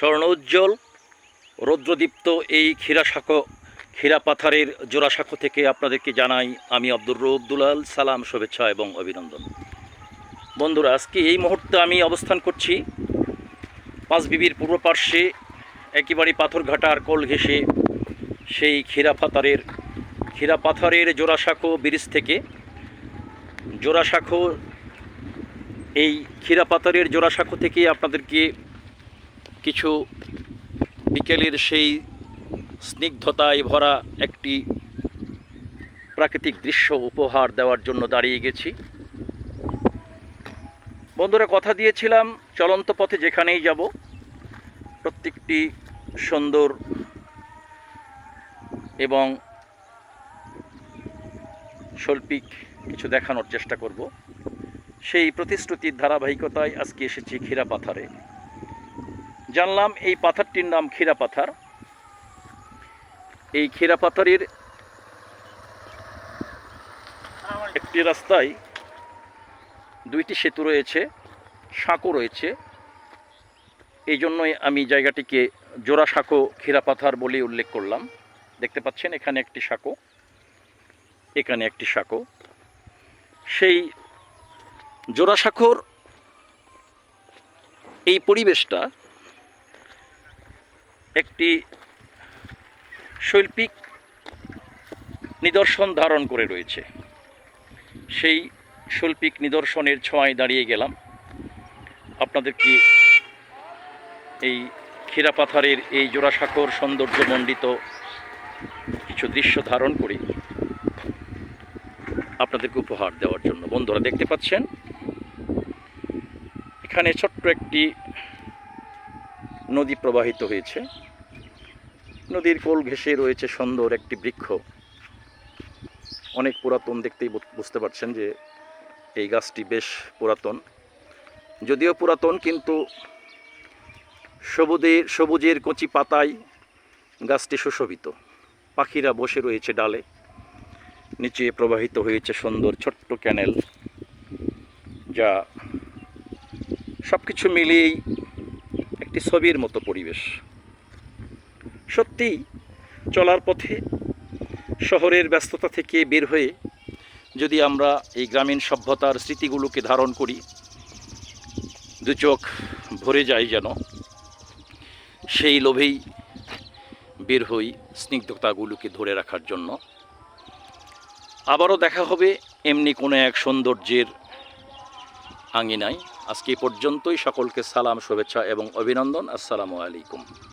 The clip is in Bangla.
স্বর্ণ উজ্জ্বল রৌদ্রদীপ্ত এই ক্ষীরা পাথারের জোড়াসাঁকো থেকে আপনাদেরকে জানাই আমি আব্দুর রউফ দুলাল সালাম, শুভেচ্ছা এবং অভিনন্দন। বন্ধুরা, আজকে এই মুহূর্তে আমি অবস্থান করছি পাঁচবিবির পূর্ব পার্শ্বে একেবারে পাথরঘাটার কোল ঘেঁষে সেই ক্ষীরা পাথারের জোড়াসাঁকো ব্রিজ থেকে। এই ক্ষীরা পাথারের জোড়াসাঁকো থেকে আপনাদেরকে কিছু বিকেলের সেই স্নিগ্ধতায় ভরা একটি প্রাকৃতিক দৃশ্য উপহার দেওয়ার জন্য দাঁড়িয়ে গেছি। বন্ধুরা, কথা দিয়েছিলাম চলন্ত পথে যেখানেই যাব প্রত্যেকটি সুন্দর এবং শৈল্পিক কিছু দেখানোর চেষ্টা করব। সেই প্রতিশ্রুতির ধারাবাহিকতায় আজকে এসেছি ক্ষীরা পাথারে। জানলাম এই পাথরটির নাম ক্ষীরা পাথার। এই ক্ষীরা পাথারের একটি রাস্তায় দুইটি সেতু রয়েছে, সাঁকো রয়েছে। এই জন্যই আমি জায়গাটিকে জোড়াসাঁকো ক্ষীরা পাথার বলে উল্লেখ করলাম। দেখতে পাচ্ছেন এখানে একটি সাঁকো, এখানে একটি সাঁকো। সেই জোড়াসাঁকোর এই পরিবেশটা একটি শৈল্পিক নিদর্শন ধারণ করে রয়েছে। সেই শৈল্পিক নিদর্শনের ছোঁয়ায় দাঁড়িয়ে গেলাম আপনাদেরকে এই ক্ষীরা পাথারের এই জোড়াসাঁকোর সৌন্দর্যমণ্ডিত কিছু দৃশ্য ধারণ করে আপনাদেরকে উপহার দেওয়ার জন্য। বন্ধুরা, দেখতে পাচ্ছেন এখানে ছোট্ট একটি নদী প্রবাহিত হয়েছে। নদীর কোল ঘেঁষে রয়েছে সুন্দর একটি বৃক্ষ, অনেক পুরাতন। দেখতেই বুঝতে পারছেন যে এই গাছটি বেশ পুরাতন। যদিও পুরাতন, কিন্তু সবুজের কচি পাতায় গাছটি সুশোভিত। পাখিরা বসে রয়েছে ডালে, নিচে প্রবাহিত হয়েছে সুন্দর ছোট্ট ক্যানেল, যা সব কিছু মিলিয়েই একটি ছবির মতো পরিবেশ। সত্যিই চলার পথে শহরের ব্যস্ততা থেকে বের হয়ে যদি আমরা এই গ্রামীণ সভ্যতার স্মৃতিগুলোকে ধারণ করি, দু চোখ ভরে যায় যেন, সেই লোভেই বের হই স্নিগ্ধতাগুলোকে ধরে রাখার জন্য। আবারও দেখা হবে এমনি কোনো এক সৌন্দর্যের আঙিনায়। আজকে পর্যন্তই। সকলকে সালাম, শুভেচ্ছা এবং অভিনন্দন। আসসালামু আলাইকুম।